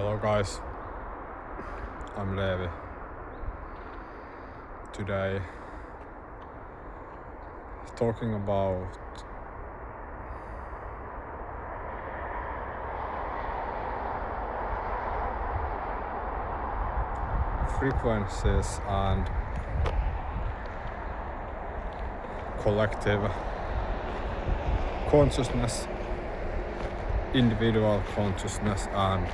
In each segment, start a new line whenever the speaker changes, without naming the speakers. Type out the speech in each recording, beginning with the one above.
Hello guys, I'm Levi. Today talking about frequencies and collective consciousness, individual consciousness and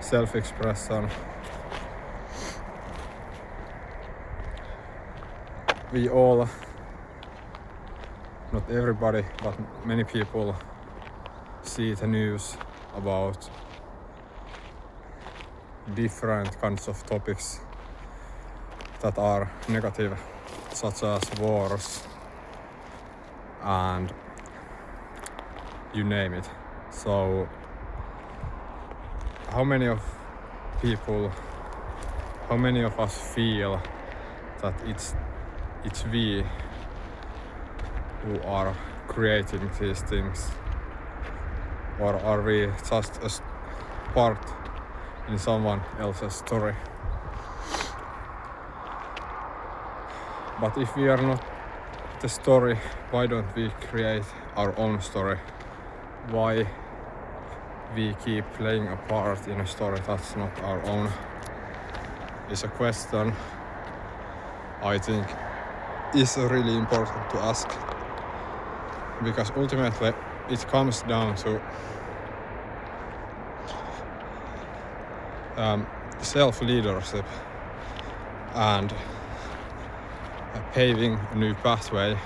self-expression. We all, not everybody, but many people see the news about different kinds of topics that are negative, such as wars and you name it. So how many of us feel that it's we who are creating these things, or are we just a part in someone else's story? But if we are not the story, why don't we create our own story? Why we keep playing a part in a story that's not our own is a question I think is really important to ask, because ultimately it comes down to self-leadership and paving a new pathway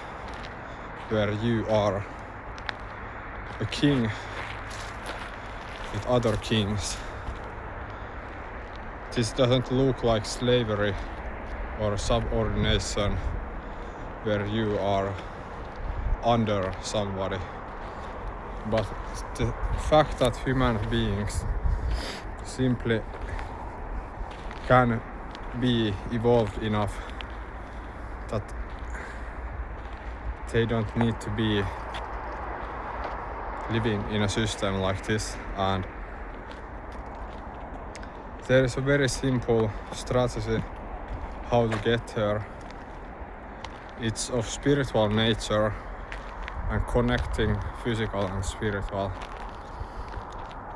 where you are a king with other kings. This doesn't look like slavery or subordination where you are under somebody, but the fact that human beings simply can be evolved enough that they don't need to be living in a system like this. And there is a very simple strategy how to get there. It's of spiritual nature and connecting physical and spiritual.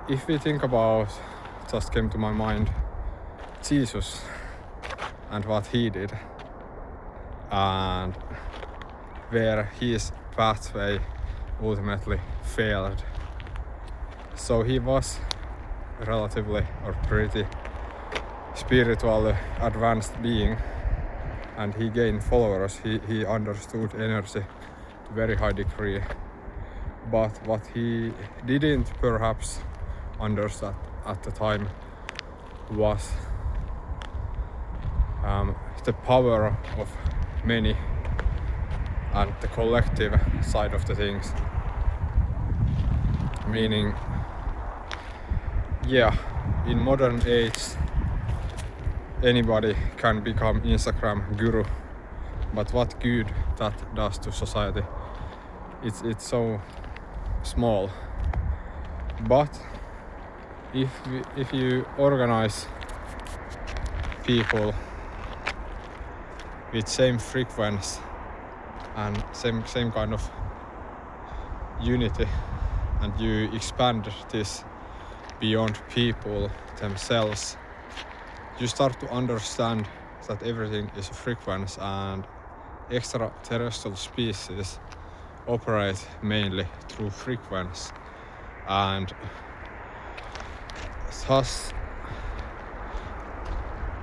If we think about, just came to my mind, Jesus and what he did and where his pathway ultimately failed. So he was relatively or pretty spiritually advanced being, and he gained followers. He understood energy to a very high degree. But what he didn't perhaps understand at the time was the power of many and the collective side of the things. Meaning, in modern age anybody can become Instagram guru, but what good that does to society? It's so small. But if you organize people with same frequency and same kind of unity, and you expand this beyond people themselves, you start to understand that everything is a frequency, and extraterrestrial species operate mainly through frequency, and thus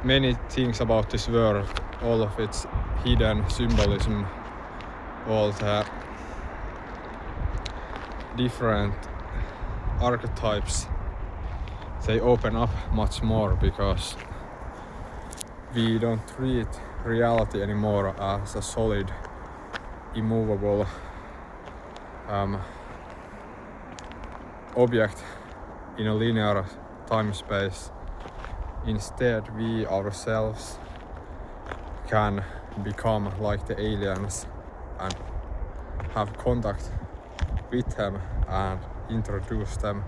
many things about this world, all of its hidden symbolism, all the different archetypes, they open up much more because we don't treat reality anymore as a solid, immovable object in a linear time space. Instead, we ourselves can become like the aliens and have contact with them and introduce them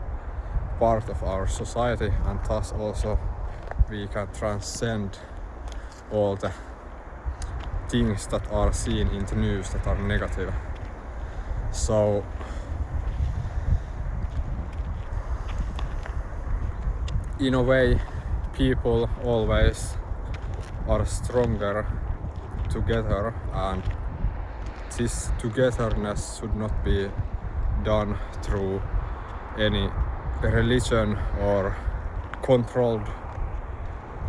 part of our society, and thus also we can transcend all the things that are seen in the news that are negative. So in a way, people always are stronger together, and this togetherness should not be done through any religion or controlled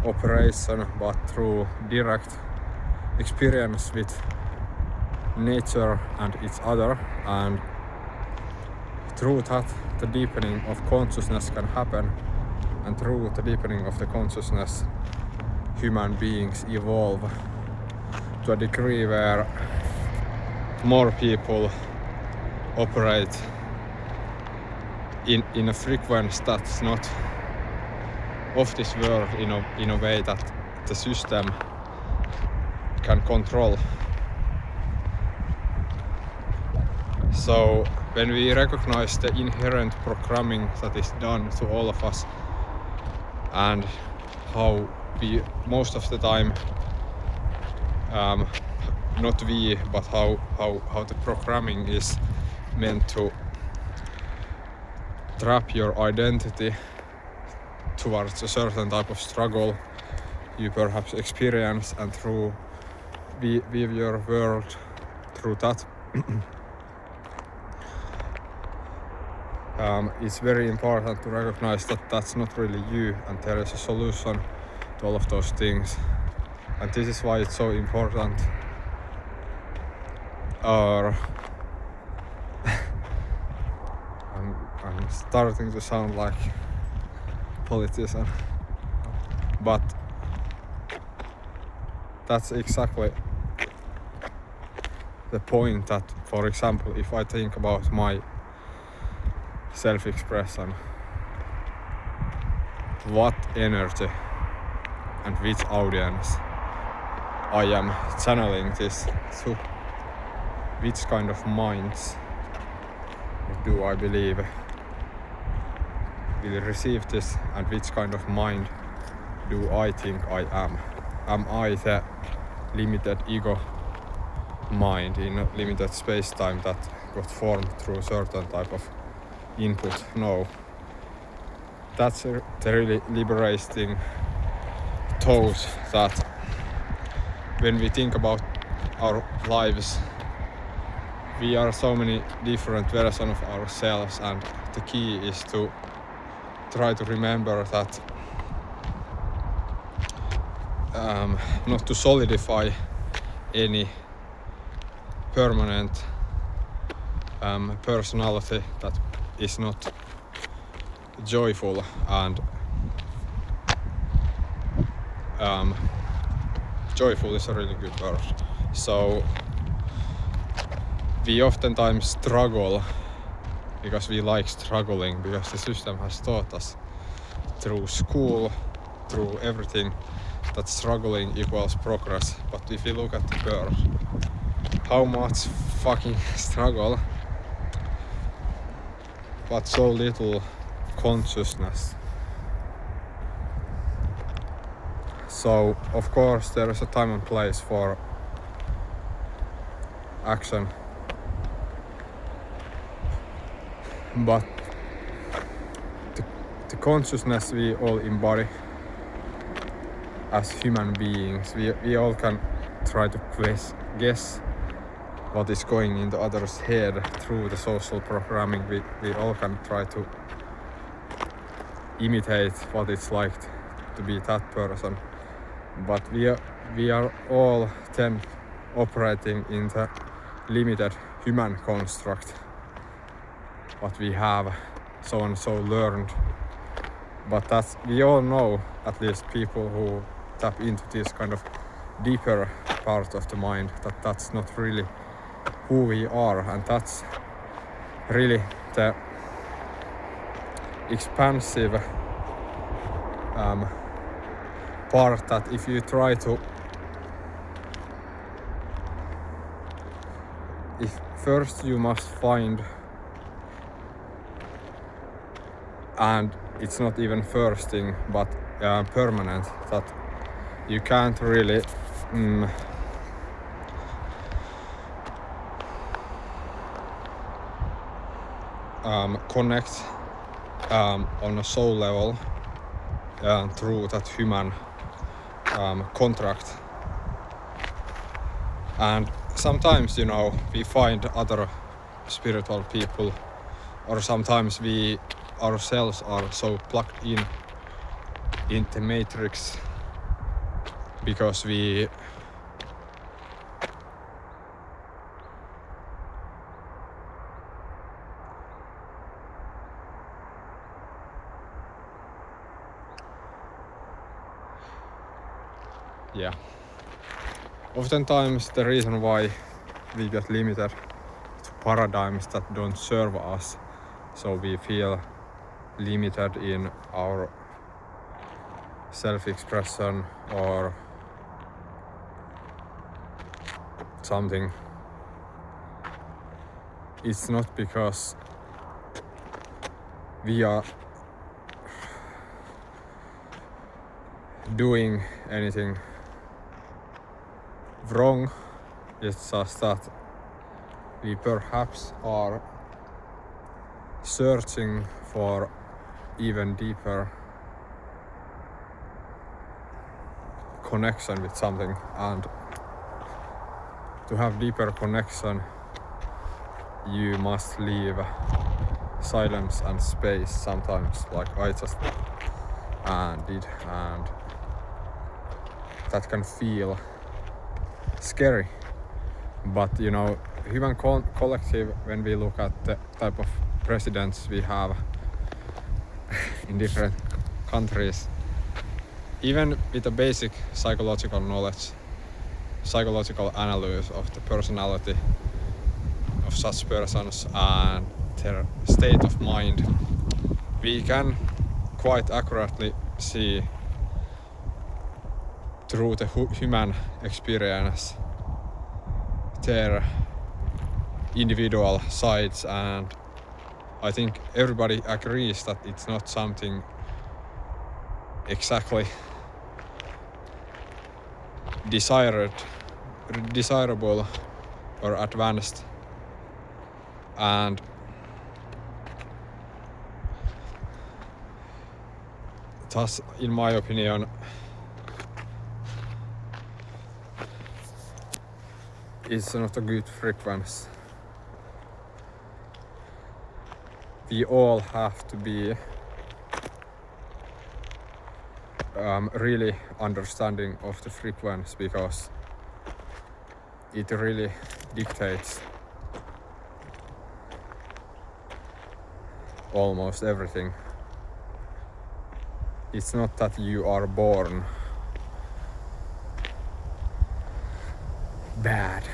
operation, but through direct experience with nature and each other, and through that the deepening of consciousness can happen, and through the deepening of the consciousness human beings evolve to a degree where more people operate in a frequency that's not of this world, in a way that the system can control. So when we recognize the inherent programming that is done to all of us, and how we most of the time, not we, but how the programming is meant to trap your identity towards a certain type of struggle you perhaps experience, and through view your world through that. It's very important to recognize that that's not really you, and there is a solution to all of those things. And this is why it's so important. I'm starting to sound like a politician, but that's exactly the point. That, for example, if I think about my self-expression, what energy and which audience I am channeling this to, which kind of minds do I believe will receive this, and which kind of mind do I think I am? Am I the limited ego mind in a limited space-time that got formed through certain type of input? No. That's the really liberating thought, that when we think about our lives, we are so many different versions of ourselves, and the key is to try to remember that not to solidify any permanent personality that is not joyful, and joyful is a really good word. So we oftentimes struggle because we like struggling, because the system has taught us through school, through everything, that struggling equals progress. But if you look at the world, how much fucking struggle, but so little consciousness. So of course there is a time and place for action, but the consciousness we all embody as human beings, we all can try to guess what is going in the other's head through the social programming. We all can try to imitate what it's like to be that person, but we are all then operating in the limited human construct what we have so and so learned. But that's, we all know, at least people who tap into this kind of deeper part of the mind, that that's not really who we are, and that's really the expansive part, that if you try to, if first you must find and it's not even first thing but permanent, that you can't really connect on a soul level through that human contract. And sometimes, you know, we find other spiritual people, or sometimes we ourselves are so plugged in the matrix because we oftentimes the reason why we get limited to paradigms that don't serve us, so we feel limited in our self-expression or something. It's not because we are doing anything wrong, it's just that we perhaps are searching for even deeper connection with something, and to have deeper connection you must leave silence and space sometimes, like I just did, and that can feel scary. But you know, human collective, when we look at the type of presidents we have in different countries, even with a basic psychological knowledge, psychological analysis of the personality of such persons and their state of mind, we can quite accurately see through the human experience their individual sides, and I think everybody agrees that it's not something exactly desirable or advanced, and thus, in my opinion, it's not a good frequency. We all have to be really understanding of the frequency, because it really dictates almost everything. It's not that you are born bad.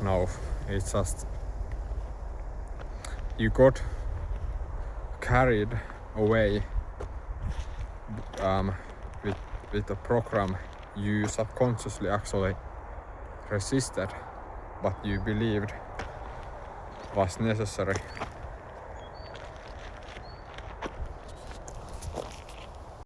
No, it's just you got carried away with a program you subconsciously actually resisted, but you believed was necessary.